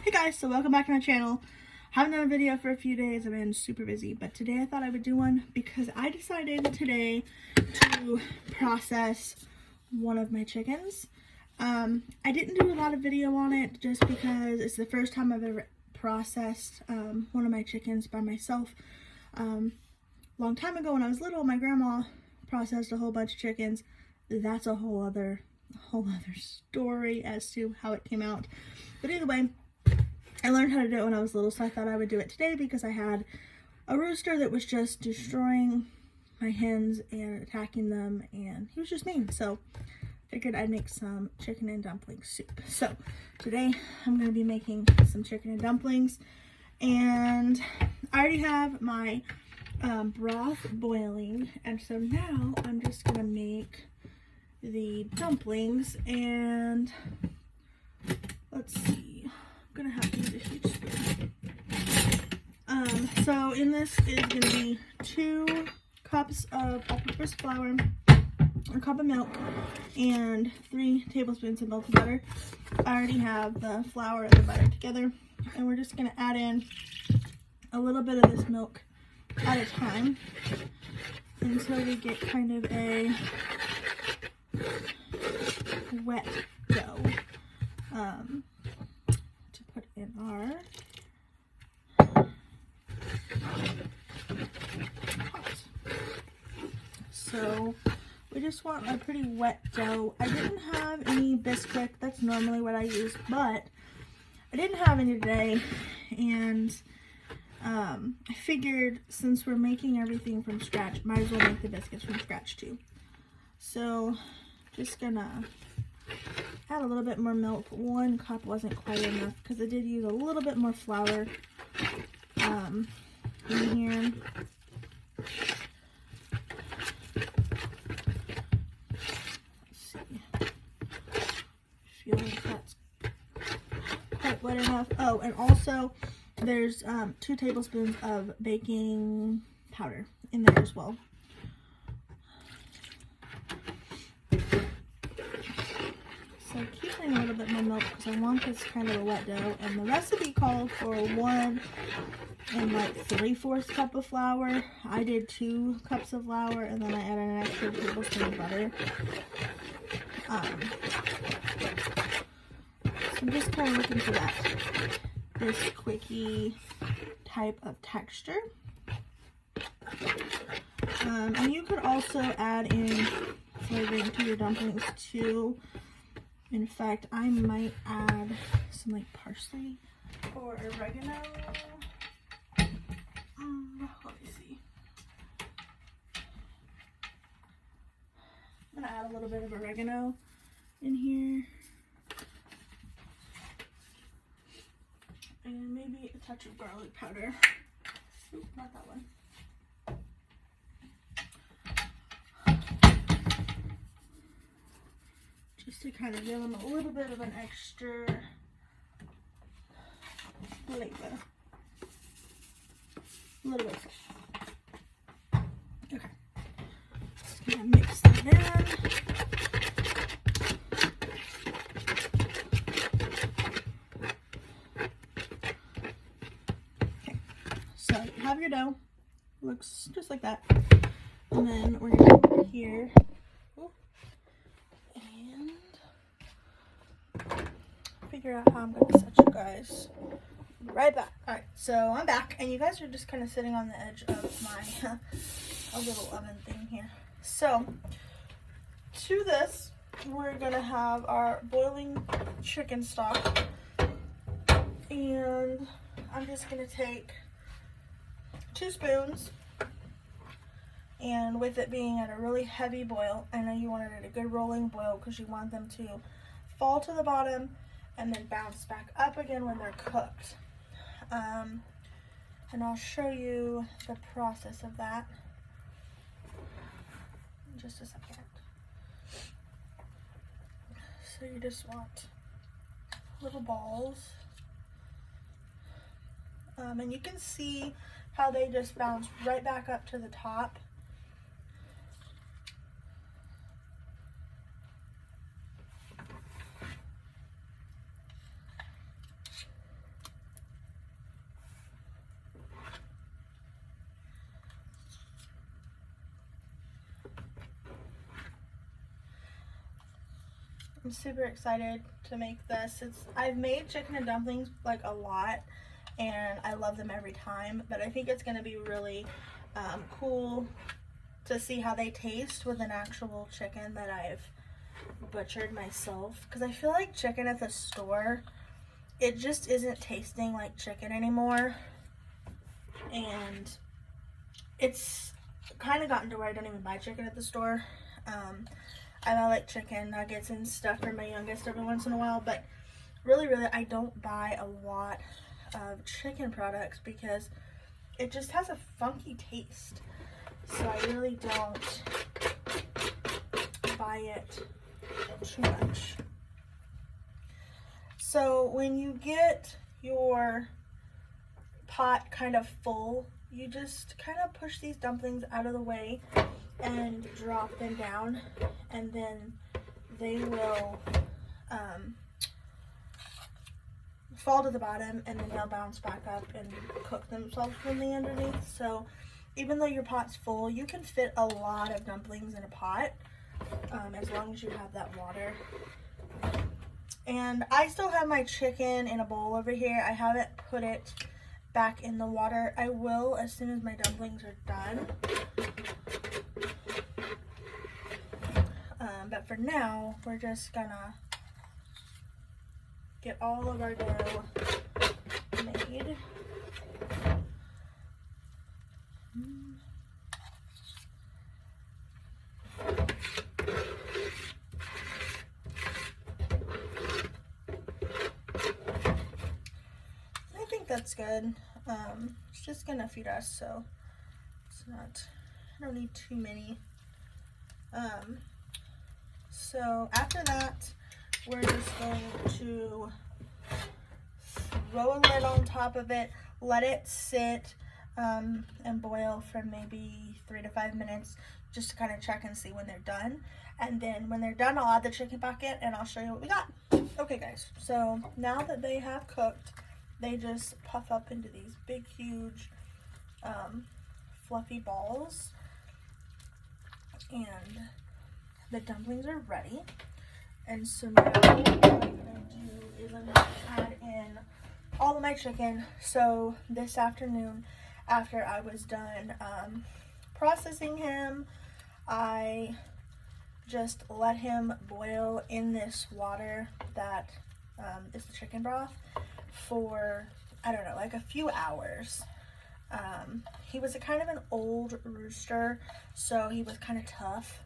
Hey guys, so welcome back to my channel. Haven't done a video for a few days. I've been super busy, but today I thought I would do one because I decided today to process one of my chickens. I didn't do a lot of video on it just because it's the first time I've ever processed one of my chickens by myself. Long time ago when I was little, my grandma processed a whole bunch of chickens. That's a whole other story as to how it came out. But either way, I learned how to do it when I was little, so I thought I would do it today because I had a rooster that was just destroying my hens and attacking them, and he was just mean. So I figured I'd make some chicken and dumpling soup. So today I'm going to be making some chicken and dumplings, and I already have my broth boiling, and so now I'm just going to make the dumplings. And let's see. I'm gonna have to use a huge spoon. So in this is gonna be 2 cups of all-purpose flour, a cup of milk, and 3 tablespoons of melted butter. I already have the flour and the butter together, and we're just gonna add in a little bit of this milk at a time until we get kind of a wet dough. Put in our pot. So we just want a pretty wet dough. I didn't have any Bisquick. That's normally what I use, but I didn't have any today, and I figured since we're making everything from scratch, might as well make the biscuits from scratch too. So just gonna add a little bit more milk. 1 cup wasn't quite enough because I did use a little bit more flour in here. Let's see. Feel like that's quite wet enough. Oh, and also there's 2 tablespoons of baking powder in there as well. So keep adding a little bit more milk because I want this kind of a wet dough. And the recipe called for 1 3/4 cup of flour. I did 2 cups of flour, and then I added an extra tablespoon of butter. So I'm just kind of looking for that bisquicky type of texture. And you could also add in flavoring to your dumplings too. In fact, I might add some like parsley or oregano. Let me see. I'm gonna add a little bit of oregano in here. And maybe a touch of garlic powder. Oop, not that one. Just to kind of give them a little bit of an extra flavor. A little bit. Okay. Just gonna mix that in. Okay. So you have your dough. Looks just like that. And then we're gonna put here. Figure out how I'm going to set you guys. Right back. Alright, so I'm back, and you guys are just kind of sitting on the edge of my little oven thing here. So, to this, we're going to have our boiling chicken stock, and I'm just going to take 2 spoons, and with it being at a really heavy boil, I know you want it at a good rolling boil because you want them to fall to the bottom and then bounce back up again when they're cooked. And I'll show you the process of that in just a second. So you just want little balls. And you can see how they just bounce right back up to the top. I'm super excited to make this. I've made chicken and dumplings like a lot, and I love them every time, but I think it's going to be really cool to see how they taste with an actual chicken that I've butchered myself, because I feel like chicken at the store, it just isn't tasting like chicken anymore, and it's kind of gotten to where I don't even buy chicken at the store. I buy like chicken nuggets and stuff for my youngest every once in a while, but really I don't buy a lot of chicken products because it just has a funky taste, so I really don't buy it too much. So when you get your pot kind of full, you just kind of push these dumplings out of the way and drop them down, and then they will fall to the bottom, and then they'll bounce back up and cook themselves from the underneath. So even though your pot's full, you can fit a lot of dumplings in a pot, as long as you have that water. And I still have my chicken in a bowl over here. I haven't put it back in the water. I will as soon as my dumplings are done. But for now, we're just gonna get all of our dough made. I think that's good. It's just gonna feed us, so it's not, I don't need too many. So after that, we're just going to throw a lid on top of it, let it sit and boil for maybe 3 to 5 minutes, just to kind of check and see when they're done. And then when they're done, I'll add the chicken back in and I'll show you what we got. Okay guys, so now that they have cooked, they just puff up into these big, huge, fluffy balls. And the dumplings are ready. And so now what I'm gonna do is I'm gonna add in all of my chicken. So this afternoon, after I was done processing him, I just let him boil in this water that is the chicken broth for, I don't know, like a few hours. He was a kind of an old rooster, so he was kind of tough,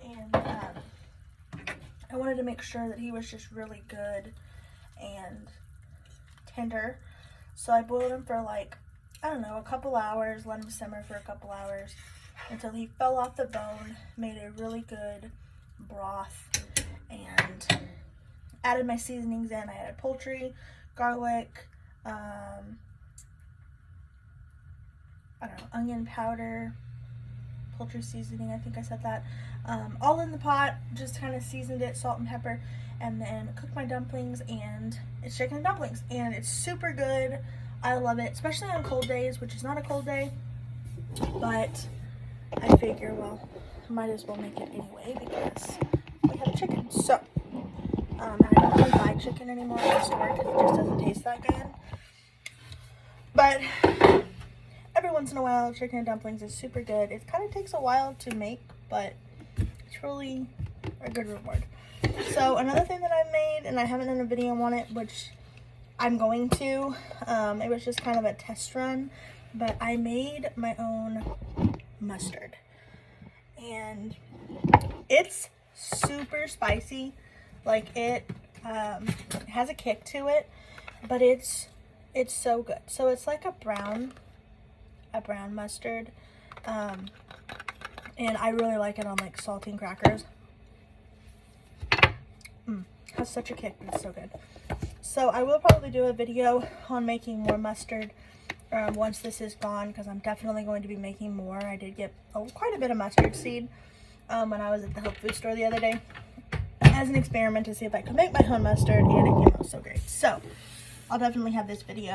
and I wanted to make sure that he was just really good and tender. So I boiled him for like, I don't know, a couple hours, let him simmer for a couple hours until he fell off the bone, made a really good broth, and added my seasonings in. I added poultry, garlic, I don't know, onion powder, poultry seasoning, I think I said that, all in the pot, just kind of seasoned it, salt and pepper, and then cooked my dumplings, and it's chicken and dumplings, and it's super good. I love it, especially on cold days, which is not a cold day, but I figure, well, I might as well make it anyway because we have chicken. So, I don't really buy chicken anymore in the store because it just doesn't taste that good, but every once in a while, chicken and dumplings is super good. It kind of takes a while to make, but it's really a good reward. So another thing that I've made, and I haven't done a video on it, which I'm going to, it was just kind of a test run, but I made my own mustard. And it's super spicy. Like it has a kick to it, but it's so good. So it's like a brown mustard, and I really like it on like saltine crackers. Has such a kick, but it's so good. So I will probably do a video on making more mustard once this is gone, because I'm definitely going to be making more. I did get quite a bit of mustard seed when I was at the health food store the other day as an experiment to see if I could make my own mustard, and it came out so great. So I'll definitely have this video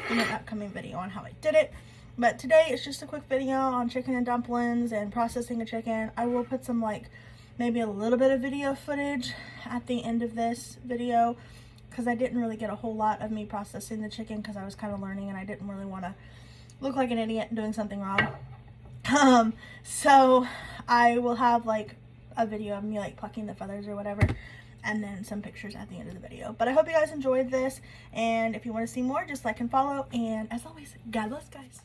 in an upcoming video on how I did it. But today it's just a quick video on chicken and dumplings and processing a chicken. I will put some like maybe a little bit of video footage at the end of this video, because I didn't really get a whole lot of me processing the chicken because I was kind of learning and I didn't really want to look like an idiot doing something wrong. So I will have like a video of me like plucking the feathers or whatever, and then some pictures at the end of the video. But I hope you guys enjoyed this, and if you want to see more, just like and follow, and as always, God bless, guys.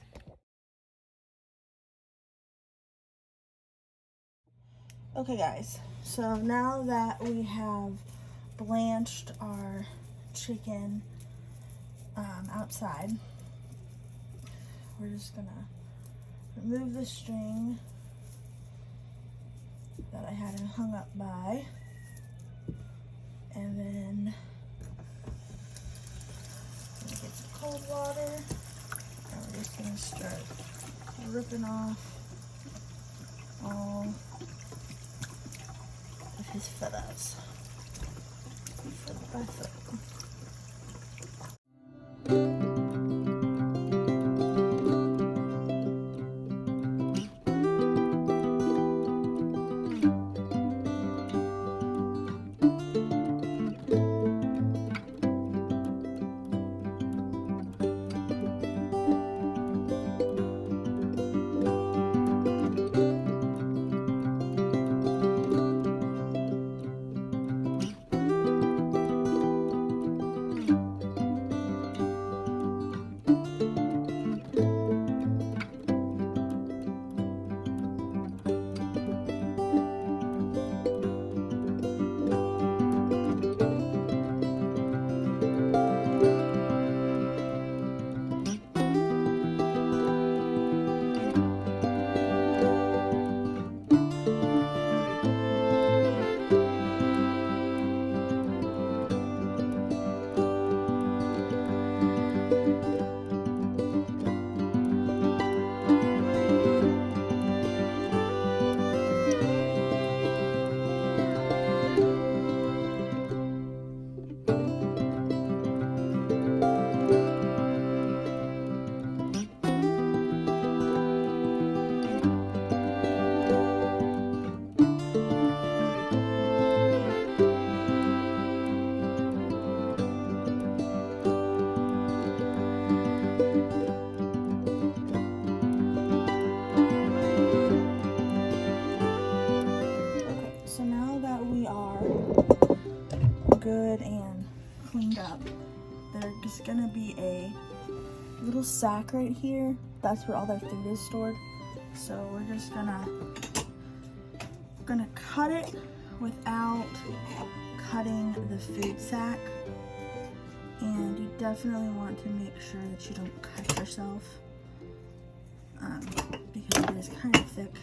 Okay guys, so now that we have blanched our chicken outside, we're just gonna remove the string that I had it hung up by, and then get some cold water, and we're just gonna start ripping off all of his feathers, foot by foot. Good and cleaned up, there's gonna be a little sack right here. That's where all their food is stored. So we're just gonna cut it without cutting the food sack. And you definitely want to make sure that you don't cut yourself, because it is kind of thick.